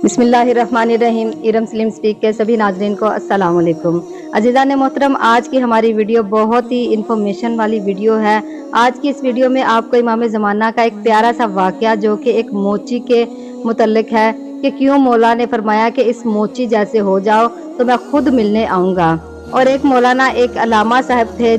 بسم اللہ الرحمن الرحیم۔ ارم سلیم سپیک کے سبھی ناظرین کو السلام علیکم۔ عزیزان محترم، آج کی ہماری ویڈیو بہت ہی انفارمیشن والی ویڈیو ہے۔ آج کی اس ویڈیو میں آپ کو امام زمانہ کا ایک پیارا سا واقعہ جو کہ ایک موچی کے متعلق ہے کہ کیوں مولا نے فرمایا کہ اس موچی جیسے ہو جاؤ تو میں خود ملنے آؤں گا۔ اور ایک مولانا ایک علامہ صاحب تھے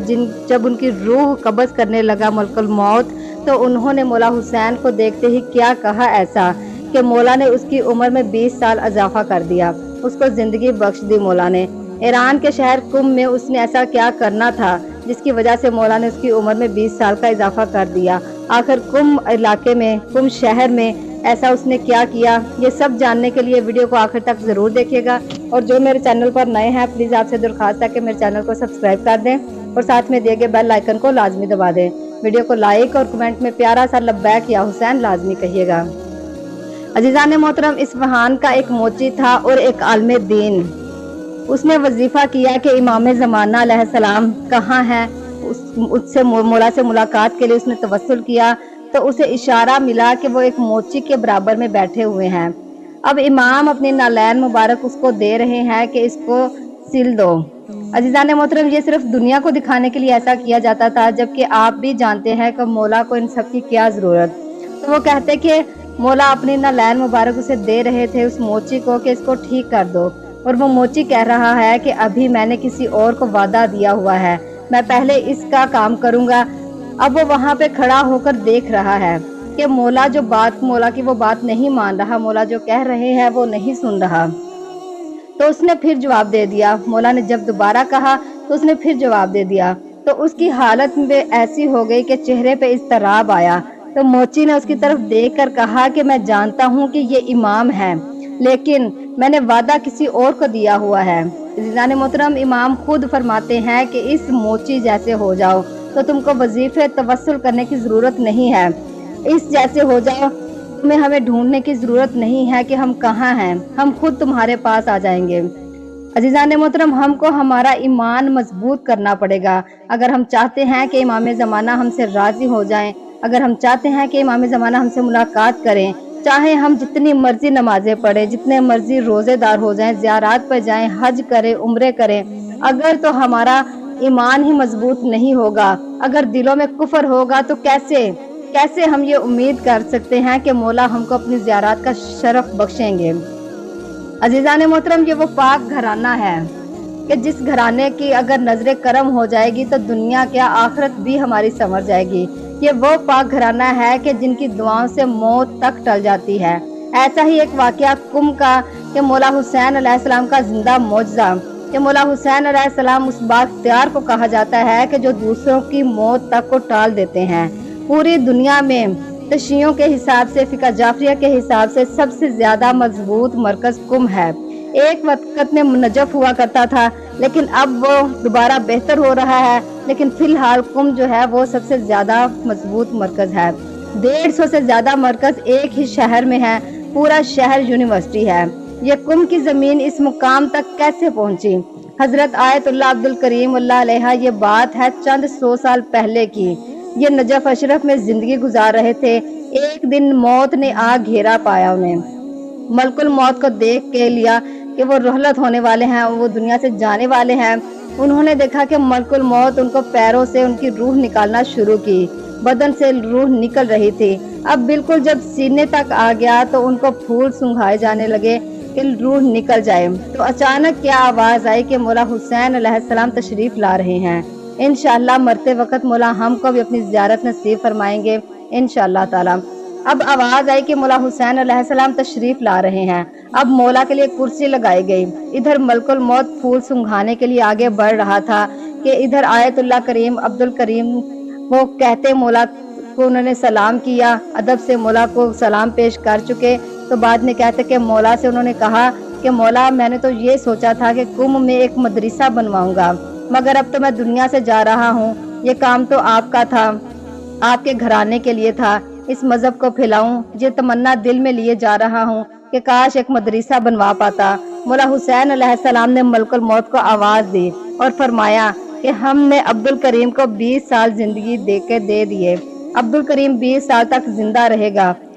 جب ان کی روح قبض کرنے لگا ملک الموت، تو انہوں نے مولا حسین کو دیکھتے ہی کیا کہا ایسا کہ مولا نے اس کی عمر میں 20 سال اضافہ کر دیا، اس کو زندگی بخش دی مولا نے۔ ایران کے شہر کم میں اس نے ایسا کیا کرنا تھا جس کی وجہ سے مولا نے اس کی عمر میں 20 سال کا اضافہ کر دیا؟ آخر کم علاقے میں، کم شہر میں ایسا اس نے کیا کیا؟ یہ سب جاننے کے لیے ویڈیو کو آخر تک ضرور دیکھیے گا۔ اور جو میرے چینل پر نئے ہیں پلیز آپ سے درخواست ہے کہ میرے چینل کو سبسکرائب کر دیں اور ساتھ میں دیے گئے بیل آئیکن کو لازمی دبا دیں۔ ویڈیو کو لائک اور کمنٹ میں پیارا سا لبیک یا حسین لازمی کہیے گا۔ عزیزان محترم، اصفہان کا ایک موچی تھا اور ایک عالم دین۔ اس نے وظیفہ کیا کہ امام زمانہ علیہ السلام کہاں ہیں، اس سے مولا سے ملاقات کے لیے اس نے توسل کیا تو اسے اشارہ ملا کہ وہ ایک موچی کے برابر میں بیٹھے ہوئے ہیں۔ اب امام اپنی نالین مبارک اس کو دے رہے ہیں کہ اس کو سل دو۔ عزیزان محترم، یہ صرف دنیا کو دکھانے کے لیے ایسا کیا جاتا تھا، جبکہ آپ بھی جانتے ہیں کہ مولا کو ان سب کی کیا ضرورت۔ تو وہ کہتے کہ مولا اپنی نالین مبارک اسے دے رہے تھے اس موچی کو کہ اس کو ٹھیک کر دو، اور وہ موچی کہہ رہا ہے کہ ابھی میں نے کسی اور کو وعدہ دیا ہوا ہے، میں پہلے اس کا کام کروں گا۔ اب وہ وہاں پہ کھڑا ہو کر دیکھ رہا ہے کہ مولا کی وہ بات نہیں مان رہا، مولا جو کہہ رہے ہیں وہ نہیں سن رہا۔ تو اس نے پھر جواب دے دیا، مولا نے جب دوبارہ کہا تو اس نے پھر جواب دے دیا، تو اس کی حالت میں ایسی ہو گئی کہ چہرے پہ اضطراب آیا۔ تو موچی نے اس کی طرف دیکھ کر کہا کہ میں جانتا ہوں کہ یہ امام ہے، لیکن میں نے وعدہ کسی اور کو دیا ہوا ہے۔ عزیزان محترم، امام خود فرماتے ہیں کہ اس موچی جیسے ہو جاؤ تو تم کو وظیفے توسل کرنے کی ضرورت نہیں ہے، اس جیسے ہو جاؤ تمہیں ہمیں ڈھونڈنے کی ضرورت نہیں ہے کہ ہم کہاں ہیں، ہم خود تمہارے پاس آ جائیں گے۔ عزیزان محترم، ہم کو ہمارا ایمان مضبوط کرنا پڑے گا اگر ہم چاہتے ہیں کہ امام زمانہ ہم سے راضی ہو جائیں، اگر ہم چاہتے ہیں کہ امام زمانہ ہم سے ملاقات کریں، چاہے ہم جتنی مرضی نمازیں پڑھیں، جتنے مرضی روزے دار ہو جائیں، زیارات پر جائیں، حج کریں، عمرے کریں، اگر تو ہمارا ایمان ہی مضبوط نہیں ہوگا، اگر دلوں میں کفر ہوگا، تو کیسے ہم یہ امید کر سکتے ہیں کہ مولا ہم کو اپنی زیارات کا شرف بخشیں گے؟ عزیزان محترم، یہ وہ پاک گھرانہ ہے کہ جس گھرانے کی اگر نظر کرم ہو جائے گی تو دنیا کیا آخرت بھی ہماری سنور جائے گی۔ یہ وہ پاک گھرانہ ہے کہ جن کی دعاؤں سے موت تک ٹل جاتی ہے۔ ایسا ہی ایک واقعہ کم کا کہ مولا حسین علیہ السلام کا زندہ معجزہ کہ مولا حسین علیہ السلام اس بااختیار کو کہا جاتا ہے کہ جو دوسروں کی موت تک کو ٹال دیتے ہیں۔ پوری دنیا میں شیعوں کے حساب سے، فقہ جعفریہ کے حساب سے سب سے زیادہ مضبوط مرکز کم ہے۔ ایک وقت میں نجف ہوا کرتا تھا، لیکن اب وہ دوبارہ بہتر ہو رہا ہے، لیکن فی الحال کم جو ہے وہ سب سے زیادہ مضبوط مرکز ہے۔ 150 سے زیادہ مرکز ایک ہی شہر میں ہے، پورا شہر یونیورسٹی ہے۔ یہ کم کی زمین اس مقام تک کیسے پہنچی؟ حضرت آیت اللہ عبد الکریم اللہ علیہ، یہ بات ہے چند 100 سال پہلے کی۔ یہ نجف اشرف میں زندگی گزار رہے تھے، ایک دن موت نے آ گھیرا پایا انہیں۔ ملک الموت کو دیکھ کے لیا کہ وہ رحلت ہونے والے ہیں، وہ دنیا سے جانے والے ہیں۔ انہوں نے دیکھا کہ ملک الموت ان کو پیروں سے ان کی روح نکالنا شروع کی، بدن سے روح نکل رہی تھی۔ اب بالکل جب سینے تک آ گیا تو ان کو پھول سنگھائے جانے لگے کہ روح نکل جائے، تو اچانک کیا آواز آئی کہ مولا حسین علیہ السلام تشریف لا رہے ہیں۔ انشاءاللہ مرتے وقت مولا ہم کو بھی اپنی زیارت نصیب فرمائیں گے انشاءاللہ تعالی۔ اب آواز آئی کہ مولا حسین علیہ السلام تشریف لا رہے ہیں۔ اب مولا کے لیے کرسی لگائی گئی، ادھر ملک الموت پھول سنگھانے کے لیے آگے بڑھ رہا تھا کہ ادھر آیت اللہ کریم عبد الکریم وہ کہتے مولا کو انہوں نے سلام کیا، ادب سے مولا کو سلام پیش کر چکے، تو بعد میں کہتے کہ مولا سے انہوں نے کہا کہ مولا میں نے تو یہ سوچا تھا کہ کم میں ایک مدرسہ بنواؤں گا، مگر اب تو میں دنیا سے جا رہا ہوں، یہ کام تو آپ کا تھا، آپ کے گھرانے کے لیے تھا، اس مذہب کو پھیلاؤں، یہ تمنا دل میں لیے جا رہا ہوں کہ کاش ایک مدرسہ بنوا پاتا۔ مولا حسین علیہ السلام نے ملک الموت کو آواز دی اور فرمایا کہ ہم نے عبد الکریم کو 20 سال زندگی دے دیے، عبد الکریم 20 سال تک زندہ رہے گا،